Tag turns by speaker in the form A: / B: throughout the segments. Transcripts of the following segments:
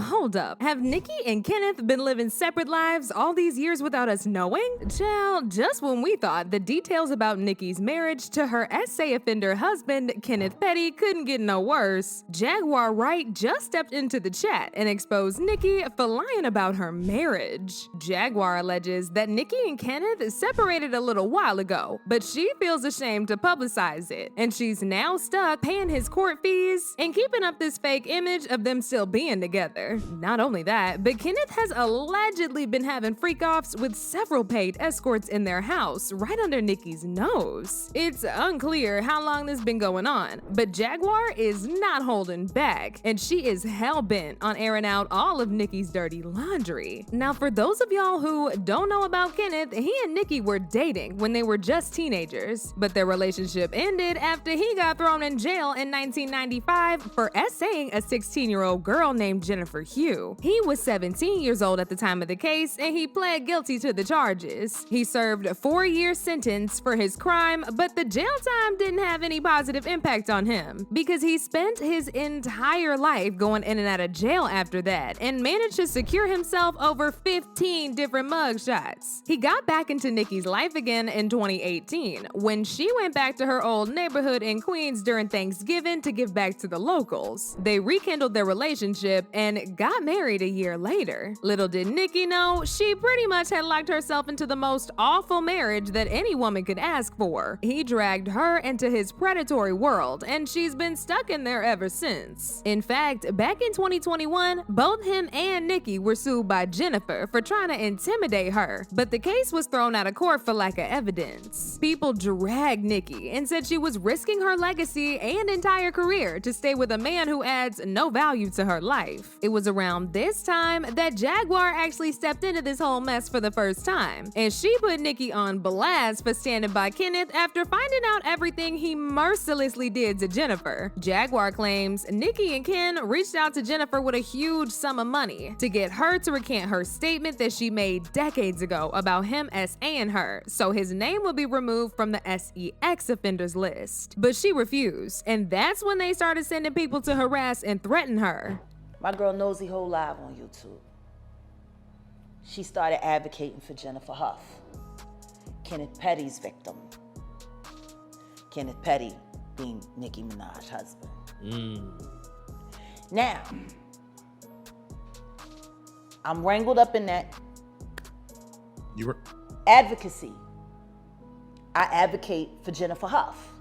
A: hold up. Have Nicki and Kenneth been living separate lives all these years without us knowing? Child, just when we thought the details about Nicki's marriage to her essay offender husband, Kenneth Petty, couldn't get no worse, Jaguar Wright just stepped into the chat and exposed Nicki for lying about her marriage. Jaguar alleges that Nicki and Kenneth separated a little while ago, but she feels ashamed to publicize it, and she's now stuck paying his court fees and keeping up this fake image of them still being together. Not only that, but Kenneth has allegedly been having freak-offs with several paid escorts in their house right under Nicki's nose. It's unclear how long this has been going on, but Jaguar is not holding back, and she is hell-bent on airing out all of Nicki's dirty laundry. Now, for those of y'all who don't know about Kenneth, he and Nicki were dating when they were just teenagers, but their relationship ended after he got thrown in jail in 1995 for essaying a 16-year-old girl named Jennifer Hugh. He was 17 years old at the time of the case, and he pled guilty to the charges. He served a 4-year sentence for his crime, but the jail time didn't have any positive impact on him because he spent his entire life going in and out of jail after that and managed to secure himself over 15 different mugshots. He got back into Nicki's life again in 2018 when she went back to her old neighborhood in Queens during Thanksgiving to give back to the locals. They rekindled their relationship and got married a year later. Little did Nicki know, she pretty much had locked herself into the most awful marriage that any woman could ask for. He dragged her into his predatory world, and she's been stuck in there ever since. In fact, back in 2021, both him and Nicki were sued by Jennifer for trying to intimidate her, but the case was thrown out of court for lack of evidence. People dragged Nicki and said she was risking her legacy and entire career to stay with a man who adds no value to her life. It was around this time that Jaguar actually stepped into this whole mess for the first time, and she put Nicki on blast for standing by Kenneth after finding out everything he mercilessly did to Jennifer. Jaguar claims Nicki and Ken reached out to Jennifer with a huge sum of money to get her to recant her statement that she made decades ago about him SAing her, so his name would be removed from the SEX offenders list. But she refused, and that's when they started sending people to harass and threaten her.
B: My girl Nosy Ho live on YouTube. She started advocating for Jennifer Huff, Kenneth Petty's victim. Kenneth Petty being Nicki Minaj's husband. Now, I'm wrangled up in that advocacy. I advocate for Jennifer Huff.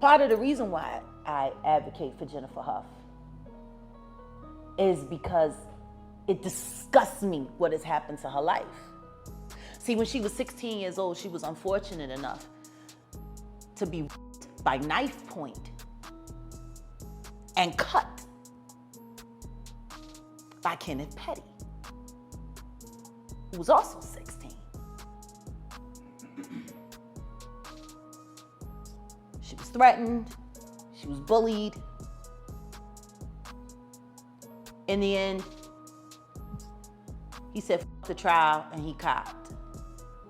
B: Part of the reason why I advocate for Jennifer Huff is because it disgusts me what has happened to her life. See, when she was 16 years old, she was unfortunate enough to be by knife point and cut by Kenneth Petty, who was also 16. She was threatened, she was bullied. In the end, he said f the trial and he copped.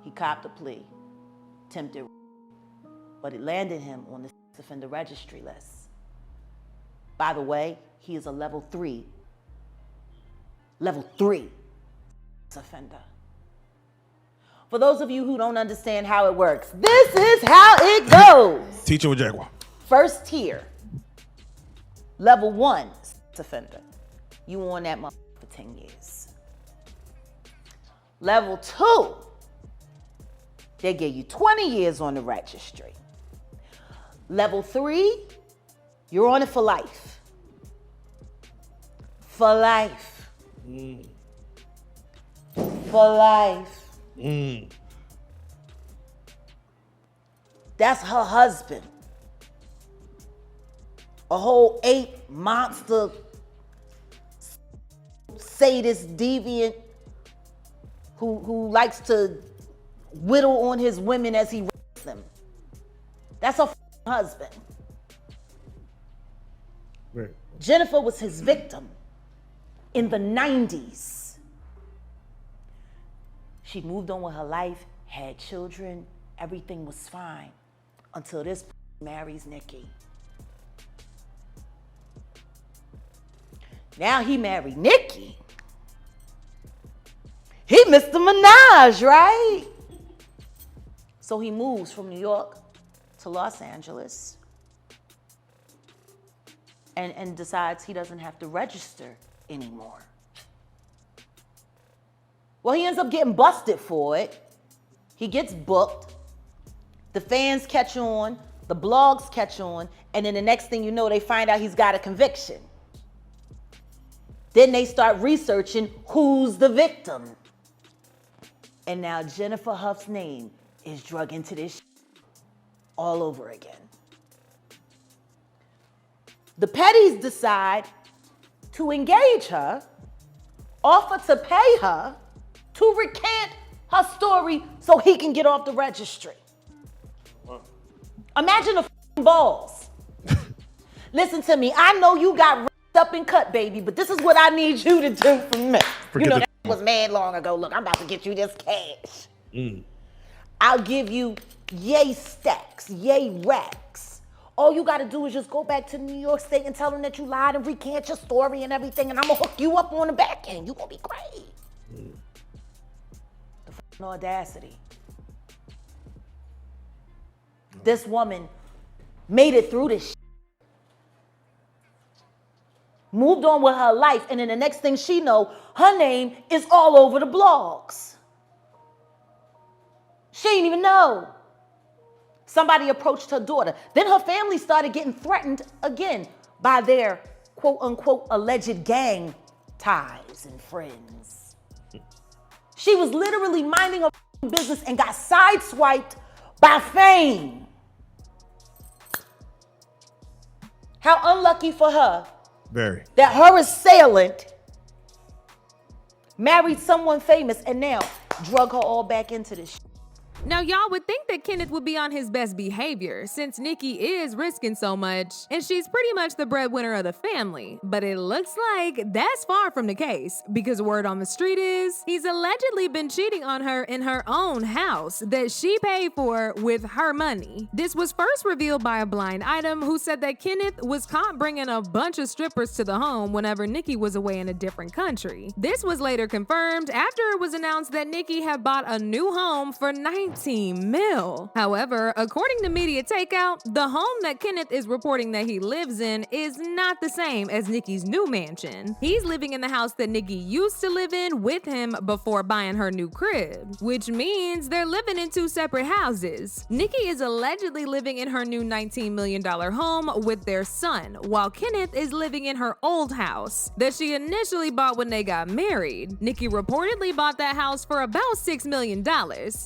B: He copped a plea, attempted, but it landed him on the sex offender registry list. By the way, he is a level 3 offender. For those of you who don't understand how it works, this is how it goes.
C: Teaching with Jaguar.
B: First tier, level 1 sex offender. You on that motherfucker for 10 years. Level 2, they gave you 20 years on the registry. Level 3, you're on it for life. For life. For life. That's her husband. A whole ape, monster, sadist, deviant, who likes to whittle on his women as he rapes them. That's her husband.
C: Right.
B: Jennifer was his victim in the 90s. She moved on with her life, had children, everything was fine until this marries Nicki. Now he married Nicki. He Mr. Minaj, right? So he moves from New York to Los Angeles and decides he doesn't have to register anymore. Well, he ends up getting busted for it. He gets booked. The fans catch on, the blogs catch on, and then the next thing you know, they find out he's got a conviction. Then they start researching who's the victim. And now Jennifer Huff's name is drug into this all over again. The Pettys decide to engage her, offer to pay her to recant her story so he can get off the registry. Imagine the balls. Listen to me. I know you got ripped up and cut, baby, but this is what I need you to do for me. You know, that was mad long ago. Look, I'm about to get you this cash. I'll give you yay stacks, yay racks. All you got to do is just go back to New York State and tell them that you lied and recant your story and everything, and I'm going to hook you up on the back end. You're going to be great. The f***ing audacity. This woman made it through this shit. Moved on with her life, and then the next thing she know, her name is all over the blogs. She didn't even know. Somebody approached her daughter. Then her family started getting threatened again by their quote unquote alleged gang ties and friends. She was literally minding her business and got sideswiped by fame. How unlucky for her.
C: Very.
B: That her assailant married someone famous and now drug her all back into this shit.
A: Now, y'all would think that Kenneth would be on his best behavior since Nicki is risking so much and she's pretty much the breadwinner of the family. But it looks like that's far from the case because word on the street is he's allegedly been cheating on her in her own house that she paid for with her money. This was first revealed by a blind item who said that Kenneth was caught bringing a bunch of strippers to the home whenever Nicki was away in a different country. This was later confirmed after it was announced that Nicki had bought a new home for $19 million. However, according to Media Takeout, the home that Kenneth is reporting that he lives in is not the same as Nicki's new mansion. He's living in the house that Nicki used to live in with him before buying her new crib, which means they're living in two separate houses. Nicki is allegedly living in her new $19 million home with their son, while Kenneth is living in her old house that she initially bought when they got married. Nicki reportedly bought that house for about $6 million,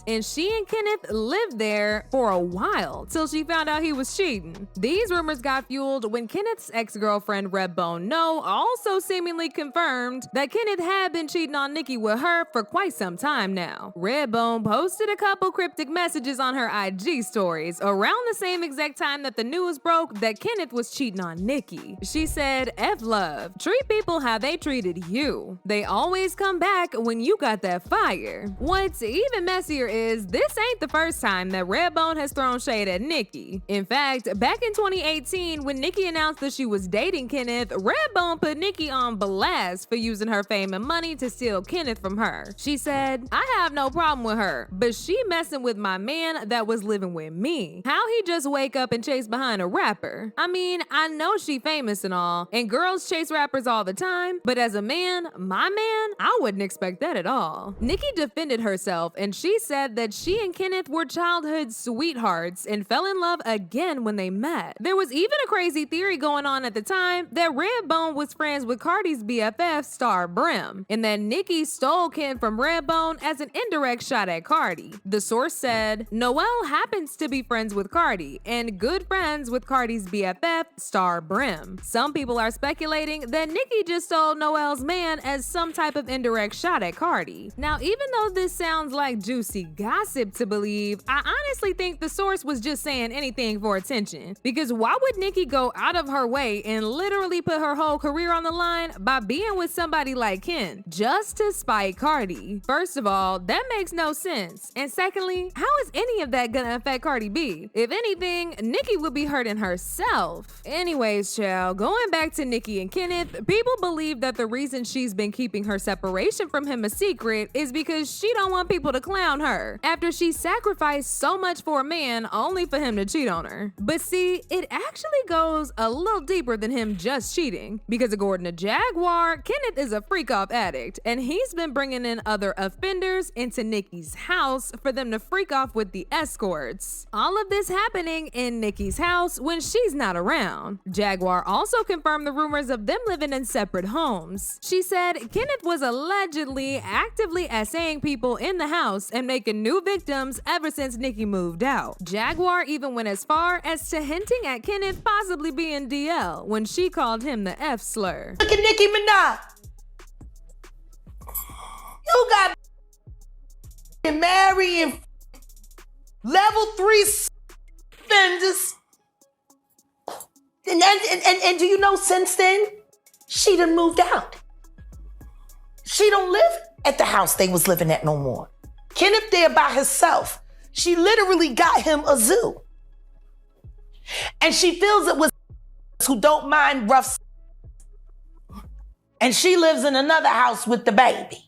A: and she and Kenneth lived there for a while till she found out he was cheating. These rumors got fueled when Kenneth's ex-girlfriend Redbone No also seemingly confirmed that Kenneth had been cheating on Nicki with her for quite some time now. Redbone posted a couple cryptic messages on her IG stories around the same exact time that the news broke that Kenneth was cheating on Nicki. She said, "F love, treat people how they treated you. They always come back when you got that fire." What's even messier is this ain't the first time that Redbone has thrown shade at Nicki. In fact, back in 2018, when Nicki announced that she was dating Kenneth, Redbone put Nicki on blast for using her fame and money to steal Kenneth from her. She said, "I have no problem with her, but she messing with my man that was living with me. How he just wake up and chase behind a rapper? I mean, I know she famous and all, and girls chase rappers all the time, but as a man, my man, I wouldn't expect that at all." Nicki defended herself and she said that she and Kenneth were childhood sweethearts and fell in love again when they met. There was even a crazy theory going on at the time that Redbone was friends with Cardi's BFF Star Brim, and that Nicki stole Ken from Redbone as an indirect shot at Cardi. The source said, "Noel happens to be friends with Cardi and good friends with Cardi's BFF Star Brim. Some people are speculating that Nicki just stole Noel's man as some type of indirect shot at Cardi." Now, even though this sounds like juicy gossip tip to believe, I honestly think the source was just saying anything for attention. Because why would Nicki go out of her way and literally put her whole career on the line by being with somebody like Ken just to spite Cardi? First of all, that makes no sense. And secondly, how is any of that gonna affect Cardi B? If anything, Nicki would be hurting herself. Anyways, child, going back to Nicki and Kenneth, people believe that the reason she's been keeping her separation from him a secret is because she don't want people to clown her after she sacrificed so much for a man only for him to cheat on her. But see, it actually goes a little deeper than him just cheating, because according to Jaguar, Kenneth is a freak-off addict, and he's been bringing in other offenders into Nicki's house for them to freak off with the escorts. All of this happening in Nicki's house when she's not around. Jaguar also confirmed the rumors of them living in separate homes. She said Kenneth was allegedly actively essaying people in the house and making new victims ever since Nicki moved out. Jaguar even went as far as to hinting at Kenneth possibly being DL when she called him the F slur.
B: Look at Nicki Minaj. You got marrying level 3 offenders. And do you know since then, she done moved out. She don't live at the house they was living at no more. Kenneth there by herself. She literally got him a zoo. And she feels it with who don't mind rough. And she lives in another house with the baby.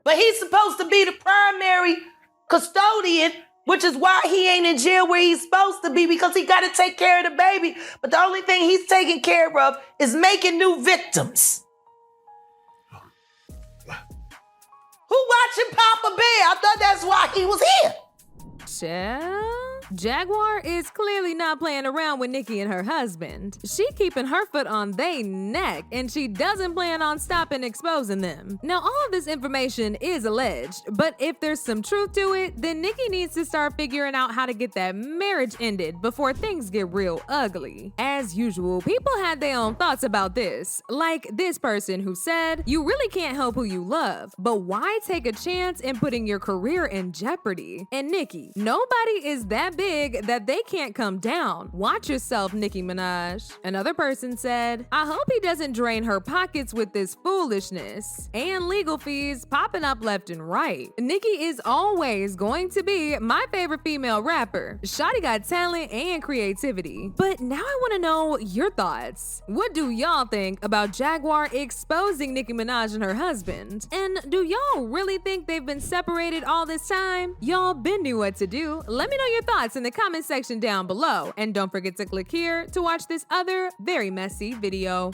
B: But he's supposed to be the primary custodian, which is why he ain't in jail where he's supposed to be, because he got to take care of the baby. But the only thing he's taking care of is making new victims. Who watching Papa Bear? I thought that's why he was here.
A: Chill. Jaguar is clearly not playing around with Nicki and her husband. She keeping her foot on they neck, and she doesn't plan on stopping exposing them. Now, all of this information is alleged, but if there's some truth to it, then Nicki needs to start figuring out how to get that marriage ended before things get real ugly. As usual, people had their own thoughts about this, like this person who said, "You really can't help who you love, but why take a chance in putting your career in jeopardy?" And Nicki, nobody is that big that they can't come down. Watch yourself, Nicki Minaj. Another person said, "I hope he doesn't drain her pockets with this foolishness and legal fees popping up left and right." Nicki is always going to be my favorite female rapper. Shawty got talent and creativity. But now I want to know your thoughts. What do y'all think about Jaguar exposing Nicki Minaj and her husband? And do y'all really think they've been separated all this time? Y'all been knew what to do. Let me know your thoughts in the comment section down below. And don't forget to click here to watch this other very messy video.